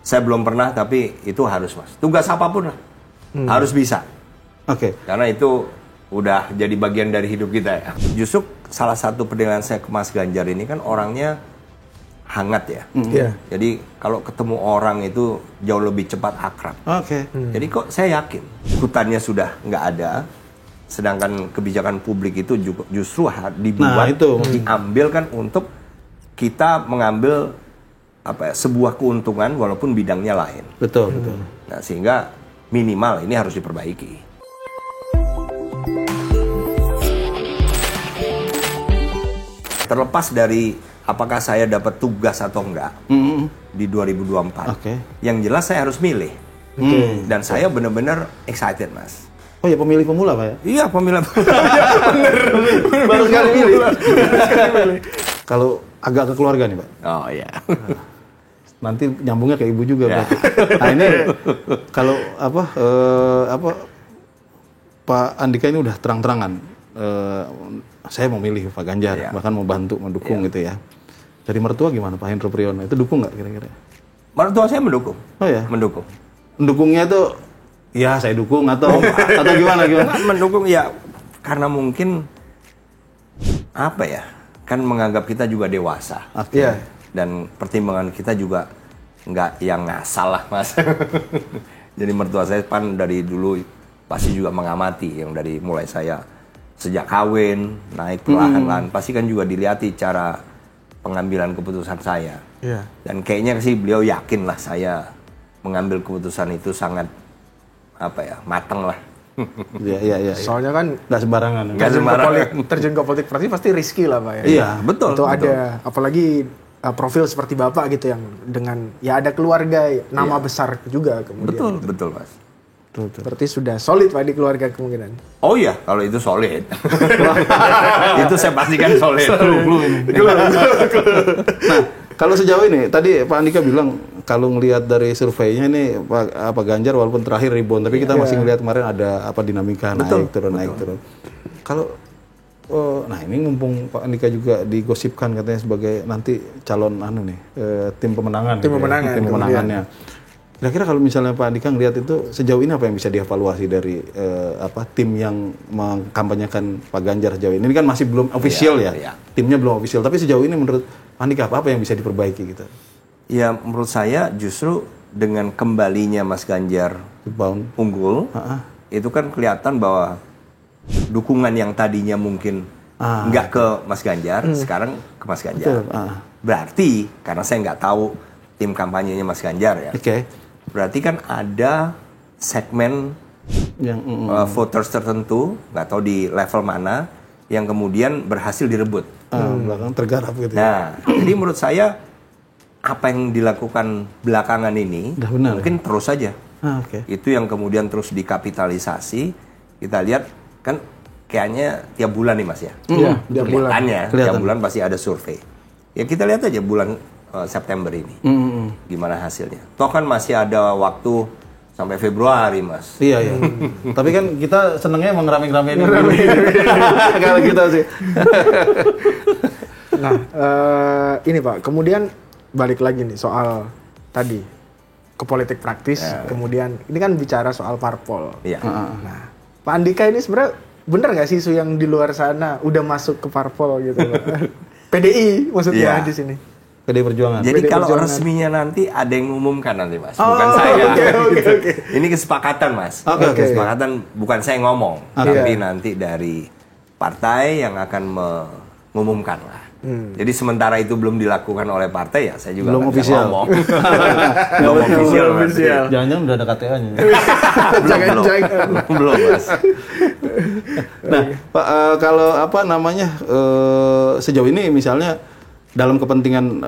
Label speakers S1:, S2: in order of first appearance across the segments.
S1: Saya belum pernah, tapi itu harus, Mas. Tugas apapun lah, harus bisa.
S2: Oke.
S1: Karena itu udah jadi bagian dari hidup kita ya. Justru salah satu penilaian saya ke Mas Ganjar ini kan orangnya hangat ya. Jadi kalau ketemu orang itu jauh lebih cepat akrab.
S2: Oke.
S1: Jadi kok saya yakin hutannya sudah nggak ada, sedangkan kebijakan publik itu juga justru dibuat, diambil kan untuk kita mengambil sebuah keuntungan walaupun bidangnya lain.
S2: Betul, betul.
S1: Nah, sehingga minimal ini harus diperbaiki. Terlepas dari apakah saya dapat tugas atau enggak di 2024, yang jelas saya harus milih. Dan saya benar-benar excited, Mas.
S2: Oh ya, pemilih pemula, Pak ya?
S1: Iya, pemilih.
S2: Baru sekali milih. Kalau agak ke keluarga nih, Pak.
S1: Oh iya.
S2: Nanti nyambungnya ke ibu juga, berarti. Nah ini kalau Pak Andika ini udah terang-terangan, saya mau milih Pak Ganjar, bahkan mau bantu, mendukung gitu ya. Dari mertua gimana Pak Hendro Priyono? Itu dukung nggak kira-kira?
S1: Mertua saya mendukung.
S2: Oh ya?
S1: Mendukung.
S2: Mendukungnya tuh, ya saya dukung atau gimana?
S1: Mendukung ya, karena mungkin apa ya? Kan menganggap kita juga dewasa. Dan pertimbangan kita juga nggak yang ngasal lah, Mas. Jadi mertua saya pan dari dulu pasti juga mengamati, yang dari mulai saya sejak kawin, naik perlahan-lahan, pasti kan juga dilihati cara pengambilan keputusan saya. Dan kayaknya sih beliau yakin lah saya mengambil keputusan itu sangat matang lah.
S2: Iya.
S3: Soalnya kan
S2: nggak sembarangan.
S3: Terjun ke politik pasti risky lah, Pak ya.
S2: Iya, betul.
S3: Itu ada apalagi profil seperti Bapak gitu yang dengan ada keluarga, nama besar juga kemudian.
S1: Betul, Mas.
S3: Berarti sudah solid Pak di keluarga kemungkinan.
S1: Oh iya, kalau itu solid. Itu saya pastikan solid.
S2: Nah, kalau sejauh ini, tadi Pak Andika bilang kalau ngelihat dari surveinya ini Pak Ganjar walaupun terakhir rebound, tapi kita masih ngelihat kemarin ada dinamika naik turun. Kalau nah ini mumpung Pak Andika juga digosipkan katanya sebagai nanti calon tim pemenangan. Tim pemenangannya. Kira-kira kalau misalnya Pak Andika ngelihat itu sejauh ini apa yang bisa dievaluasi dari tim yang mengkampanyekan Pak Ganjar sejauh ini? Ini kan masih belum official ya. Timnya belum official, tapi sejauh ini menurut Pak Andika apa yang bisa diperbaiki gitu?
S1: Ya menurut saya justru dengan kembalinya Mas Ganjar unggul, itu kan kelihatan bahwa dukungan yang tadinya mungkin nggak ke Mas Ganjar, sekarang ke Mas Ganjar. Berarti, karena saya nggak tahu tim kampanyenya Mas Ganjar ya, berarti kan ada segmen yang voters tertentu, nggak tahu di level mana, yang kemudian berhasil direbut.
S2: Belakang tergarap gitu.
S1: Nah, jadi menurut saya apa yang dilakukan belakangan ini mungkin terus saja. Itu yang kemudian terus dikapitalisasi. Kita lihat kan kayaknya tiap bulan nih Mas ya. Tiap bulan pasti ada survei. Ya kita lihat aja bulan September ini. Gimana hasilnya. Toh kan masih ada waktu sampai Februari, Mas.
S2: Iya. Tapi kan kita senengnya emang rame-ramein dulu. Kalau kita sih.
S3: Nah, ini Pak, kemudian balik lagi nih soal tadi ke politik praktis, kemudian ini kan bicara soal parpol. Nah, Pak Andika ini sebenarnya bener nggak sih isu yang di luar sana udah masuk ke parpol gitu, Pak? PDI maksudnya di sini.
S2: PDI Perjuangan.
S1: Jadi kalau resminya nanti ada yang mengumumkan nanti, Mas, bukan saya. Ini kesepakatan, Mas. Kesepakatan bukan saya ngomong, tapi nanti dari partai yang akan mengumumkan lah. Jadi sementara itu belum dilakukan oleh partai ya saya juga
S2: belum official
S1: ngomong. Belum official.
S2: Jangan-jangan udah ada KTA-nya.
S1: Belum, Mas.
S2: Nah, Pak, kalau sejauh ini misalnya dalam kepentingan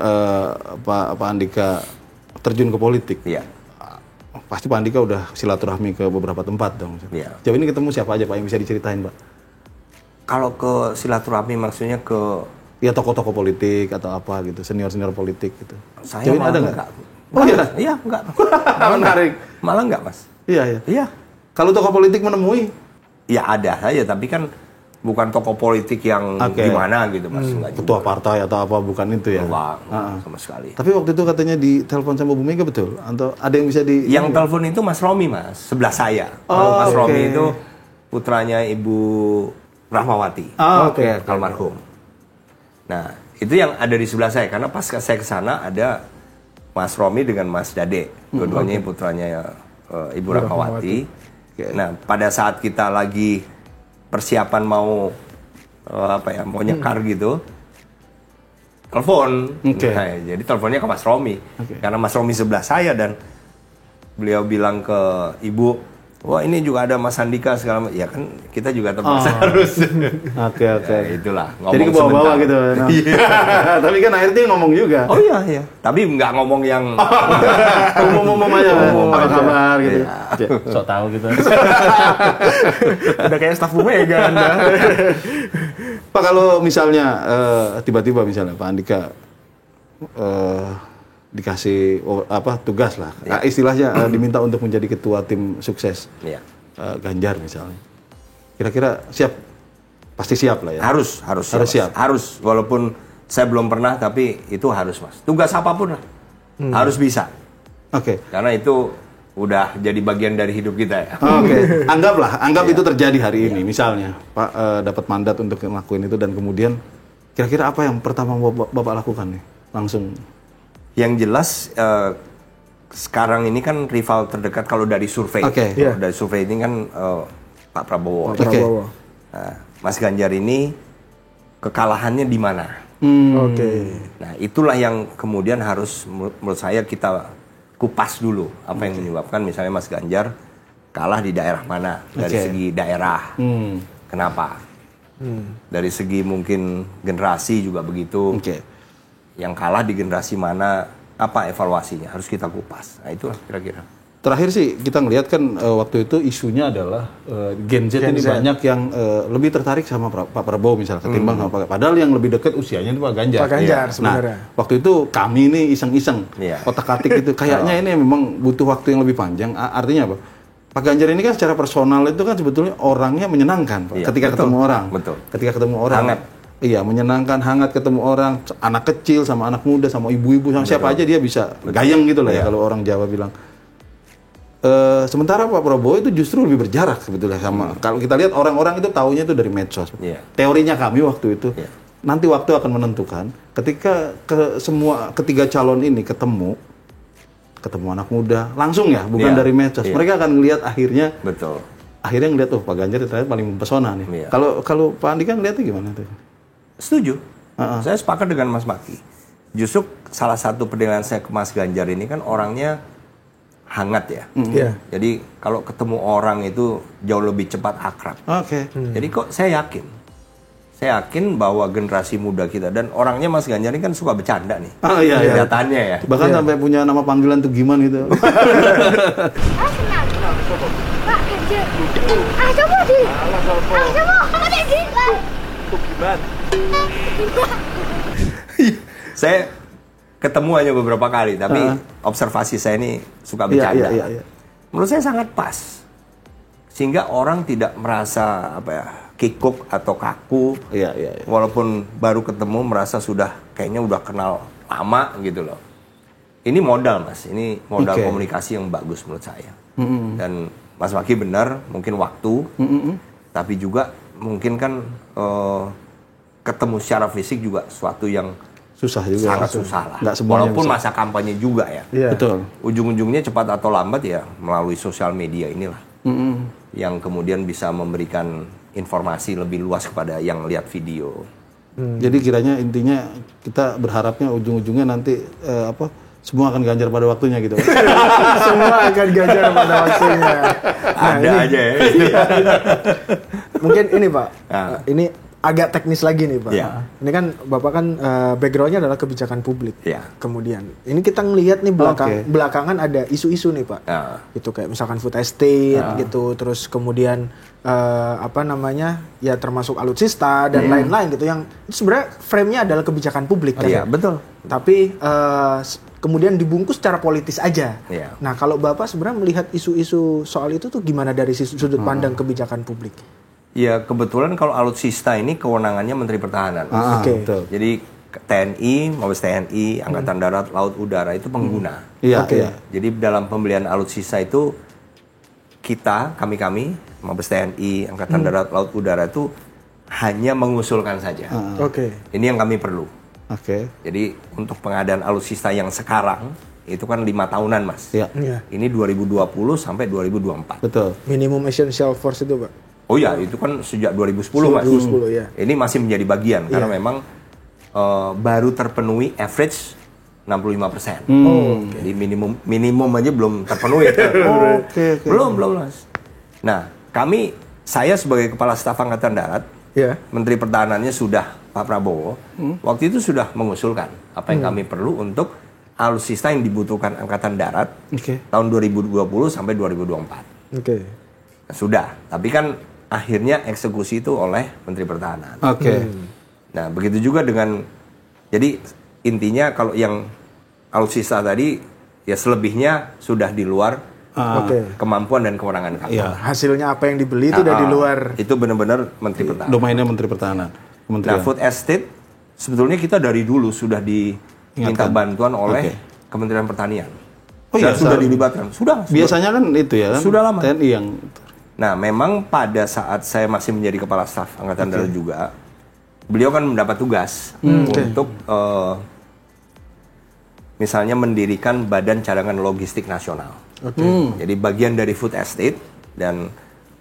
S2: Pak Andika terjun ke politik. Pasti Pak Andika udah silaturahmi ke beberapa tempat dong. Sejauh ini ketemu siapa aja Pak yang bisa diceritain, Pak?
S1: Kalau ke silaturahmi maksudnya ke
S2: tokoh-tokoh politik atau apa gitu, senior-senior politik gitu.
S1: Saya malah ada enggak? Iya, enggak.
S2: Menarik.
S1: Malah enggak, Mas.
S2: Iya. Kalau tokoh politik menemui?
S1: Ya ada saja, tapi kan bukan tokoh politik yang gimana gitu Mas.
S2: Ketua partai atau apa, bukan itu ya?
S1: Enggak, sama sekali.
S2: Tapi waktu itu katanya ditelepon sama Bu Mega, betul? Atau ada yang bisa
S1: Yang telepon itu Mas Romi, Mas, sebelah saya. Mas Romi itu putranya Ibu Rahmawati. Almarhum. Nah, itu yang ada di sebelah saya, karena pas saya ke sana ada Mas Romi dengan Mas Dade. Dua-duanya putranya Ibu Rahmawati. Nah, pada saat kita lagi persiapan mau mau nyekar gitu, telepon. Nah, jadi teleponnya ke Mas Romi, karena Mas Romi sebelah saya dan beliau bilang ke Ibu, wah ini juga ada Mas Andika segala macam. Ya kan kita juga terpaksa harus. Itulah.
S2: Jadi ke bawah-bawah gitu. Nah. Tapi kan akhirnya ngomong juga.
S1: Oh iya. Tapi nggak ngomong yang
S2: umum-umum aja. Apa kabar gitu. Sok tahu gitu.
S3: Udah kayak staf Bu Mega Anda.
S2: Pak, kalau misalnya tiba-tiba misalnya Pak Andika dikasih tugas lah, istilahnya diminta untuk menjadi ketua tim sukses Ganjar misalnya, kira-kira siap? Pasti siap lah ya.
S1: Harus siap. Harus, walaupun saya belum pernah, tapi itu harus Mas. Tugas apapun lah, harus bisa. Karena itu udah jadi bagian dari hidup kita ya.
S2: Anggap itu terjadi hari ini, misalnya Pak dapat mandat untuk ngelakuin itu, dan kemudian kira-kira apa yang pertama Bapak lakukan nih langsung?
S1: Yang jelas sekarang ini kan rival terdekat kalau dari survei. Dari survei ini kan Pak Prabowo. Nah, Mas Ganjar ini kekalahannya di mana? Nah, itulah yang kemudian harus menurut saya kita kupas dulu apa yang menyebabkan misalnya Mas Ganjar kalah di daerah mana, dari segi daerah. Kenapa? Dari segi mungkin generasi juga begitu. Yang kalah di generasi mana, apa evaluasinya, harus kita kupas. Nah, itulah kira-kira.
S2: Terakhir sih kita ngelihat kan waktu itu isunya adalah Gen Z ini banyak yang lebih tertarik sama Pak Prabowo misalnya ketimbang sama Pak, padahal yang lebih dekat usianya itu Pak Ganjar.
S3: Pak Ganjar sebenarnya.
S2: Nah, waktu itu kami ini iseng-iseng otak-atik itu kayaknya ini memang butuh waktu yang lebih panjang. Artinya apa? Pak Ganjar ini kan secara personal itu kan sebetulnya orangnya menyenangkan Pak, ketika ketemu orang. Ketika ketemu orang. Hangat. Iya, menyenangkan, hangat ketemu orang, anak kecil sama anak muda sama ibu-ibu sama siapa aja dia bisa gayeng gitu lah ya kalau orang Jawa bilang. Sementara Pak Prabowo itu justru lebih berjarak sebetulnya sama. Kalau kita lihat orang-orang itu taunya itu dari medsos. Teorinya kami waktu itu, nanti waktu akan menentukan ketika ketiga calon ini ketemu anak muda langsung ya, bukan dari medsos. Mereka akan ngelihat akhirnya. Akhirnya ngelihat Pak Ganjar ternyata paling mempesona nih. Kalau Pak Andika ngelihatnya gimana tuh?
S1: Setuju. Saya sepakat dengan Mas Maki. Justru salah satu penilaian saya ke Mas Ganjar ini kan orangnya hangat ya. Jadi kalau ketemu orang itu jauh lebih cepat akrab. Jadi kok saya yakin bahwa generasi muda kita dan orangnya Mas Ganjar ini kan suka bercanda nih. Kelihatannya ya.
S2: Bahkan sampai punya nama panggilan tuh gimana gitu.
S4: Pak Ganjar. Coba di. Coba kamu di.
S2: Gimana?
S1: Saya ketemu hanya beberapa kali, tapi observasi saya ini suka bercanda. Menurut saya sangat pas, sehingga orang tidak merasa kikuk atau kaku. Walaupun baru ketemu merasa kayaknya udah kenal lama gitu loh. Ini modal Mas, ini modal komunikasi yang bagus menurut saya. Dan Mas Maki benar, mungkin waktu, tapi juga mungkin kan ketemu secara fisik juga suatu yang
S2: susah juga,
S1: sangat susah lah. Walaupun
S2: bisa.
S1: Masa kampanye juga ya.
S2: Betul.
S1: Ujung-ujungnya cepat atau lambat ya melalui sosial media inilah yang kemudian bisa memberikan informasi lebih luas kepada yang lihat video.
S2: Jadi kiranya intinya kita berharapnya ujung-ujungnya nanti semua akan Ganjar pada waktunya gitu.
S3: Semua akan Ganjar pada waktunya.
S1: Ada aja ya.
S3: Mungkin ini Pak, ini agak teknis lagi nih Pak. Ini kan Bapak kan backgroundnya adalah kebijakan publik. Kemudian ini kita ngelihat nih belakangan ada isu-isu nih Pak. Itu kayak misalkan food estate gitu, terus kemudian ya termasuk alutsista dan lain-lain gitu yang sebenarnya frame-nya adalah kebijakan publik kan.
S1: Betul.
S3: Tapi kemudian dibungkus secara politis aja. Nah, kalau Bapak sebenarnya melihat isu-isu soal itu tuh gimana dari sudut pandang kebijakan publik?
S1: Ya kebetulan kalau alutsista ini kewenangannya Menteri Pertahanan.
S2: Betul.
S1: Jadi TNI, Mabes TNI, Angkatan Darat, Laut, Udara itu pengguna.
S2: Iya.
S1: Jadi dalam pembelian alutsista itu kami, Mabes TNI, Angkatan Darat, Laut, Udara itu hanya mengusulkan saja. Ini yang kami perlu. Jadi untuk pengadaan alutsista yang sekarang itu kan 5 tahunan, Mas. Ini 2020 sampai 2024.
S2: Betul.
S3: Minimum essential force itu, Pak.
S1: Oh ya, itu kan sejak 2010, Mas.
S3: 2010, ya.
S1: Ini masih menjadi bagian karena memang baru terpenuhi average 65%. Jadi minimum aja belum terpenuhi. Belum, Mas. Nah, saya sebagai Kepala Staf Angkatan Darat, Menteri Pertahanannya sudah Pak Prabowo, waktu itu sudah mengusulkan apa yang kami perlu untuk alutsista yang dibutuhkan Angkatan Darat tahun 2020 sampai 2024. Sudah, tapi kan akhirnya eksekusi itu oleh Menteri Pertahanan. Nah, begitu juga jadi intinya kalau yang alutsista tadi, ya selebihnya sudah di luar kemampuan dan kewenangan kami.
S3: Hasilnya apa yang dibeli itu udah di luar.
S1: Itu benar-benar Menteri Pertahanan.
S2: Domainnya Menteri Pertahanan.
S1: Nah, food estate sebetulnya kita dari dulu sudah diminta bantuan oleh Kementerian Pertanian. Sudah dilibatkan. Sudah.
S2: Biasanya kan itu ya kan.
S1: Sudah lama.
S2: TNI yang.
S1: Nah, memang pada saat saya masih menjadi Kepala Staf Angkatan Darat juga, beliau kan mendapat tugas untuk misalnya mendirikan Badan Cadangan Logistik Nasional. Jadi bagian dari food estate, dan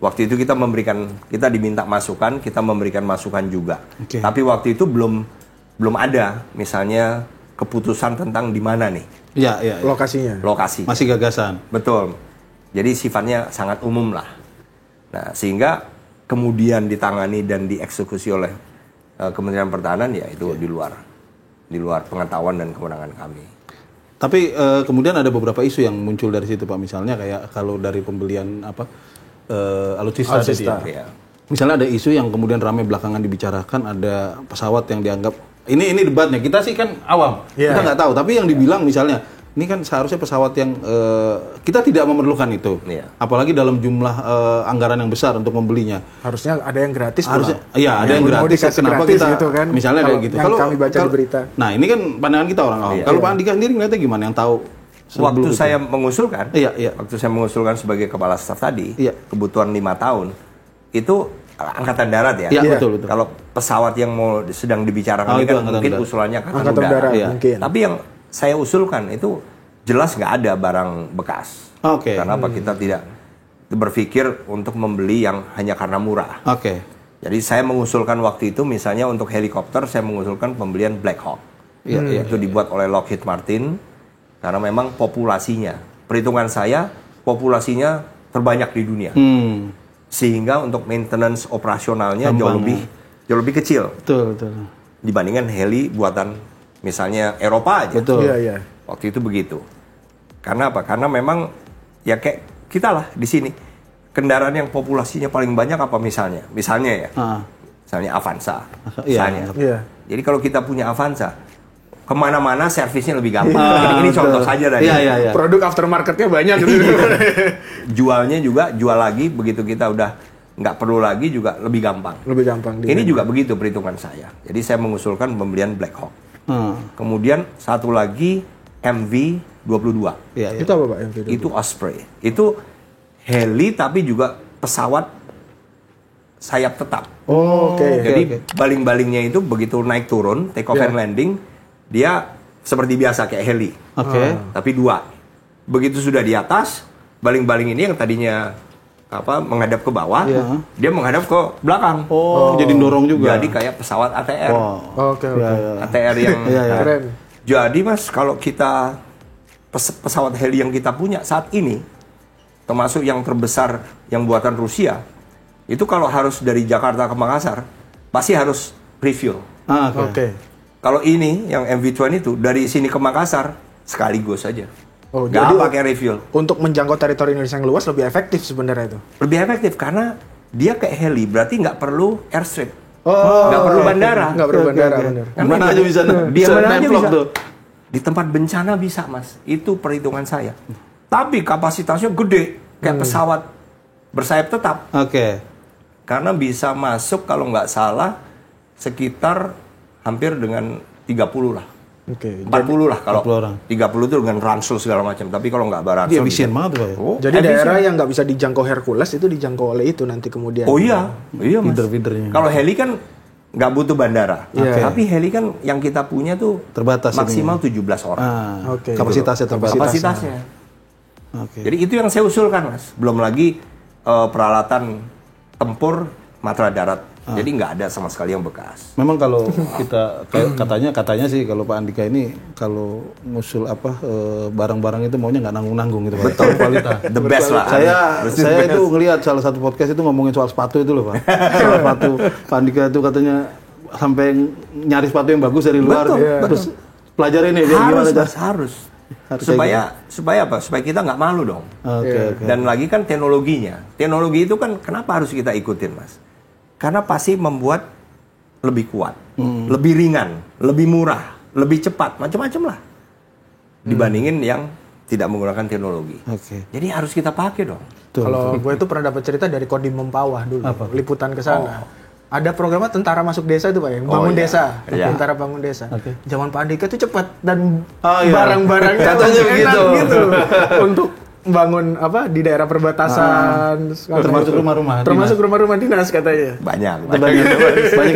S1: waktu itu kita diminta masukan, kita memberikan masukan juga. Tapi waktu itu belum ada misalnya keputusan tentang di mana nih.
S3: Lokasinya.
S1: Lokasi.
S2: Masih gagasan.
S1: Betul. Jadi sifatnya sangat umum lah. Nah, sehingga kemudian ditangani dan dieksekusi oleh Kementerian Pertahanan, ya itu di luar pengetahuan dan kewenangan kami.
S2: Tapi kemudian ada beberapa isu yang muncul dari situ, Pak. Misalnya kayak kalau dari pembelian alutsista.
S1: Ya.
S2: Misalnya ada isu yang kemudian ramai belakangan dibicarakan, ada pesawat yang dianggap ini debatnya. Kita sih kan awam, kita nggak tahu. Tapi yang dibilang misalnya ini kan seharusnya pesawat yang kita tidak memerlukan itu, apalagi dalam jumlah anggaran yang besar untuk membelinya.
S3: Harusnya ada yang gratis.
S2: Harusnya, ada yang gratis. Kenapa
S3: gratis
S2: kita
S3: gitu kan?
S2: Misalnya kayak gitu.
S3: Kalau kami baca di berita.
S2: Nah, ini kan pandangan kita orang awam. Kalau Pak Andika sendiri ngeliatnya gimana? Yang tahu?
S1: Waktu saya mengusulkan, waktu saya mengusulkan sebagai Kepala Staf tadi, kebutuhan 5 tahun itu Angkatan Darat ya.
S2: Betul.
S1: Kalau pesawat yang sedang dibicarakan ini kan mungkin usulannya Angkatan Darat.
S3: Mungkin.
S1: Tapi yang saya usulkan itu jelas nggak ada barang bekas. Karena apa, kita tidak berpikir untuk membeli yang hanya karena murah. Jadi saya mengusulkan waktu itu misalnya untuk helikopter, saya mengusulkan pembelian Black Hawk. Itu dibuat oleh Lockheed Martin karena memang populasinya, perhitungan saya populasinya terbanyak di dunia. Sehingga untuk maintenance operasionalnya jauh lebih kecil.
S2: Betul.
S1: Dibandingkan heli buatan misalnya Eropa aja.
S2: Betul.
S1: Waktu itu begitu. Karena apa? Karena memang ya kayak kita lah di sini. Kendaraan yang populasinya paling banyak apa misalnya? Misalnya Avanza. Jadi kalau kita punya Avanza, kemana-mana servisnya lebih gampang. Ini contoh saja dari
S3: produk aftermarketnya banyak gitu.
S1: Jualnya juga jual lagi, begitu kita udah nggak perlu lagi juga lebih gampang. Ini juga begitu perhitungan saya. Jadi saya mengusulkan pembelian Black Hawk. Kemudian satu lagi MV-22.
S3: Itu apa, Pak? MV-22?
S1: Itu Osprey. Itu heli tapi juga pesawat sayap tetap. Jadi baling-balingnya itu begitu naik turun, take off and landing, dia seperti biasa kayak heli. Tapi 2. Begitu sudah di atas, baling-baling ini yang tadinya menghadap ke bawah, dia menghadap ke belakang.
S2: Jadi dorong juga.
S1: Jadi kayak pesawat ATR. ATR yang
S3: keren.
S1: Jadi Mas, kalau kita pesawat heli yang kita punya saat ini, termasuk yang terbesar yang buatan Rusia, itu kalau harus dari Jakarta ke Makassar, pasti harus refuel. Kalau ini yang MV-20 itu dari sini ke Makassar sekaligus saja. Nggak pakai refuel.
S3: Untuk menjangkau teritori Indonesia yang luas lebih efektif sebenarnya itu.
S1: Lebih efektif karena dia kayak heli, berarti nggak perlu airstrip. Nggak perlu bandara.
S3: Bener.
S2: Mana aja bisa.
S1: Dia mana aja bisa. Di tempat bencana bisa, Mas. Itu perhitungan saya. Tapi kapasitasnya gede, kayak pesawat bersayap tetap. Karena bisa masuk kalau nggak salah sekitar hampir dengan 30 lah.
S3: Oke.
S1: 40 lah kalau
S2: 40 orang.
S1: 30 itu dengan ransel segala macam. Tapi kalau nggak baransel,
S2: Dia efisien banget Pak ya.
S3: Jadi daerah yang nggak bisa dijangkau Hercules itu dijangkau oleh itu nanti kemudian.
S1: Oh iya, iya Mas.
S2: Feeder-feedernya.
S1: Kalau heli kan nggak butuh bandara.
S3: Iya.
S1: Tapi heli kan yang kita punya tuh
S2: Terbatas
S1: maksimal 17 orang.
S3: Oke.
S2: Kapasitasnya terbatas.
S1: Kapasitasnya.
S2: Oke.
S1: Jadi itu yang saya usulkan Mas. Belum lagi peralatan tempur matra darat. Jadi nggak ada sama sekali yang bekas.
S2: Memang kalau kita katanya sih kalau Pak Andika ini kalau ngusul barang-barang itu maunya nggak nanggung-nanggung gitu Pak.
S1: Betul, kualitas. The best lah.
S2: Saya itu ngelihat salah satu podcast itu ngomongin soal sepatu itu loh Pak. Soal sepatu Pak Andika itu katanya sampai nyari sepatu yang bagus dari luar.
S1: Betul,
S2: Terus pelajari nih
S1: harus,
S2: gimana
S1: Mas, harus. Supaya apa? Supaya kita nggak malu dong.
S2: Oke.
S1: Dan lagi kan teknologinya. Teknologi itu kan kenapa harus kita ikutin Mas? Karena pasti membuat lebih kuat, lebih ringan, lebih murah, lebih cepat, macam-macam lah. Dibandingin yang tidak menggunakan teknologi.
S2: Oke.
S1: Jadi harus kita pakai dong.
S3: Kalau gue itu pernah dapat cerita dari Kodim Mempawah dulu, liputan ke sana. Ada programnya tentara masuk desa itu Pak ya, bangun desa, tentara bangun desa. Zaman Pak Andika itu cepat dan barang-barangnya
S2: katanya begitu
S3: gitu untuk bangun di daerah perbatasan,
S2: termasuk rumah-rumah,
S3: termasuk rumah-rumah dinas katanya.
S1: Banyak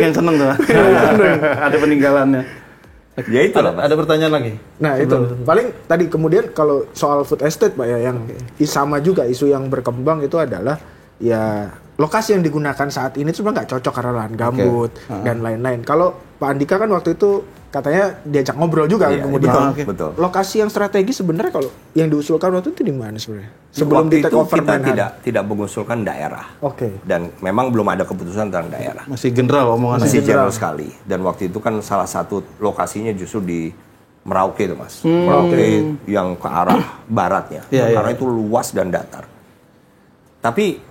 S2: yang seneng tuh. Ada peninggalannya.
S1: Ya itu
S2: ada pertanyaan lagi.
S3: Nah itu paling tadi kemudian kalau soal food estate Pak ya, yang sama juga isu yang berkembang itu adalah ya lokasi yang digunakan saat ini sebenarnya nggak cocok karena lahan gambut dan lain-lain. Kalau Pak Andika kan waktu itu katanya diajak ngobrol juga kemudian.
S1: Betul.
S3: Lokasi yang strategis sebenarnya kalau yang diusulkan waktu itu di mana sebenarnya? Sebelum
S1: waktu
S3: di take
S1: itu
S3: over
S1: kita tidak mengusulkan daerah. Dan memang belum ada keputusan tentang daerah.
S2: Masih general omongannya.
S1: Masih general sekali. Dan waktu itu kan salah satu lokasinya justru di Merauke itu Mas. Merauke yang ke arah baratnya. Karena itu luas dan datar. Tapi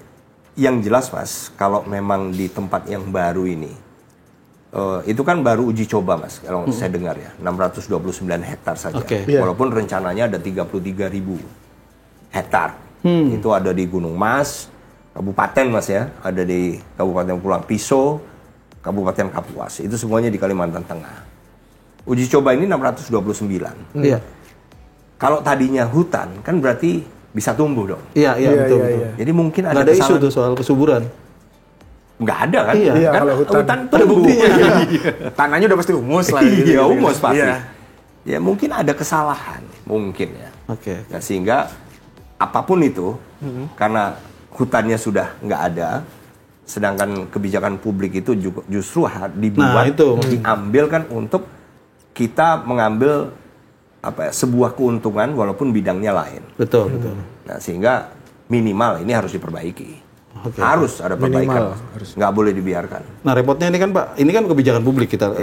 S1: yang jelas Mas, kalau memang di tempat yang baru ini, itu kan baru uji coba Mas, kalau saya dengar ya, 629 hektar saja. Walaupun rencananya ada 33.000 hektar. Itu ada di Gunung Mas, Kabupaten Mas ya, ada di Kabupaten Pulang Pisau, Kabupaten Kapuas. Itu semuanya di Kalimantan Tengah. Uji coba ini 629. Kalau tadinya hutan, kan berarti bisa tumbuh dong.
S2: Iya, betul.
S1: Jadi mungkin
S2: ada isu tuh soal kesuburan.
S1: Nggak ada kan?
S3: Iya,
S1: kan
S3: kalau hutan
S1: ada buktinya.
S3: Tanahnya udah pasti humus lah.
S1: Iya, humus pasti. Ya mungkin ada kesalahan, mungkin ya. Nah, sehingga apapun itu, karena hutannya sudah nggak ada, sedangkan kebijakan publik itu justru dibuat, diambil kan untuk kita mengambil sebuah keuntungan walaupun bidangnya lain.
S2: Betul.
S1: Nah, sehingga minimal ini harus diperbaiki. Harus ada perbaikan. Nggak boleh dibiarkan.
S2: Nah, repotnya ini kan Pak, ini kan kebijakan publik kita.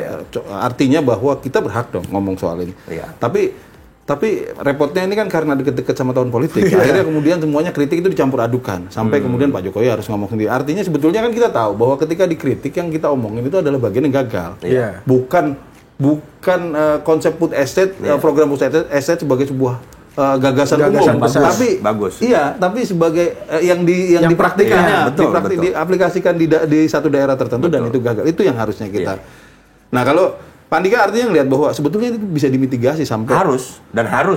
S2: Artinya bahwa kita berhak dong ngomong soal ini. Tapi repotnya ini kan karena deket-deket sama tahun politik. Akhirnya kemudian semuanya kritik itu dicampur adukan. Sampai kemudian Pak Jokowi harus ngomong sendiri. Artinya sebetulnya kan kita tahu bahwa ketika dikritik yang kita omongin itu adalah bagian yang gagal. Bukan konsep food estate, program food estate sebagai sebuah gagasan umum, tapi
S1: bagus.
S2: Iya, tapi sebagai yang dipraktikannya, diaplikasikan di satu daerah tertentu dan itu gagal. Itu yang harusnya kita. Nah, kalau Pak Andika artinya ngelihat bahwa sebetulnya itu bisa dimitigasi sampai
S1: harus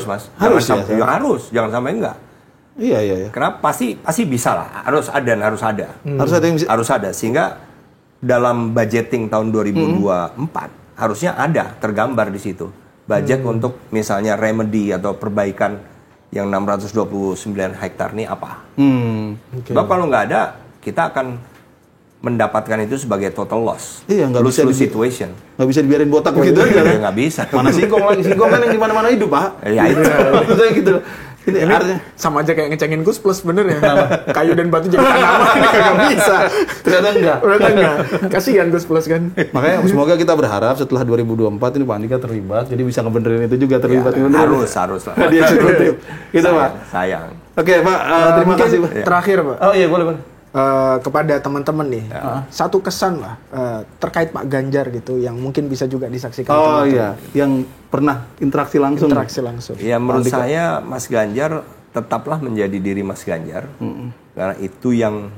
S1: Mas. Jangan sampai enggak.
S2: Iya.
S1: Karena pasti bisa lah. Harus ada dan harus ada. Harus ada sehingga dalam budgeting tahun 2024 harusnya ada tergambar di situ budget untuk misalnya remedy atau perbaikan yang 629 hektar ini apa. Sebab kalau nggak ada, kita akan mendapatkan itu sebagai total loss.
S2: Iya,
S1: lose situation.
S2: Nggak bisa dibiarin botak begitu aja.
S1: Ya, nggak bisa.
S2: Mana singkong lagi? Singkong kan yang di mana-mana hidup, Pak.
S1: Ya itu.
S2: Gitu. Ini artinya
S3: sama aja kayak ngecengin Gus Plus bener ya. Kayu dan batu jadi tanaman ini kagak bisa.
S2: Ternyata enggak.
S3: Kasihan Gus Plus kan.
S2: Makanya semoga kita berharap setelah 2024 ini Pak Andika terlibat, jadi bisa ngebenerin itu juga terlibat.
S1: Harus lah.
S2: Dia eksekutif. Gitu Pak.
S1: Sayang.
S2: Oke Pak, terima kasih Pak.
S3: Terakhir Pak.
S2: Oh iya boleh Pak.
S3: Kepada teman-teman nih, satu kesan lah terkait Pak Ganjar gitu yang mungkin bisa juga disaksikan.
S2: Oh iya, yang pernah interaksi langsung.
S1: Ya menurut saya Mas Ganjar tetaplah menjadi diri Mas Ganjar, karena itu yang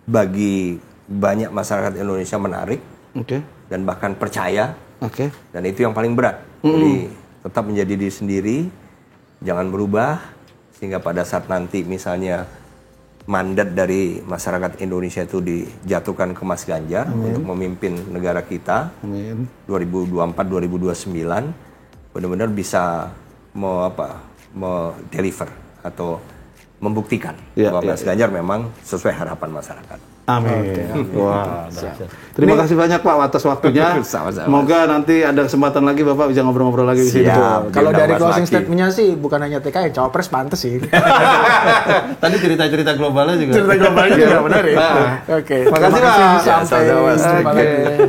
S1: bagi banyak masyarakat Indonesia menarik dan bahkan percaya. Dan itu yang paling berat. Jadi tetap menjadi diri sendiri, jangan berubah, sehingga pada saat nanti misalnya mandat dari masyarakat Indonesia itu dijatuhkan ke Mas Ganjar untuk memimpin negara kita 2024-2029, benar-benar bisa deliver atau membuktikan bahwa Mas Ganjar memang sesuai harapan masyarakat.
S2: Amin. Wah, terima kasih banyak Pak atas waktunya. Semoga nanti ada kesempatan lagi Bapak bisa ngobrol-ngobrol lagi di sini.
S3: Kalau dari closing statement-nya sih bukan hanya TKI, cawapres pantes sih.
S2: Tadi cerita-cerita globalnya juga.
S3: Cerita globalnya juga benar ya. Oke.
S2: Makasih Pak.
S3: Sampai jumpa lagi.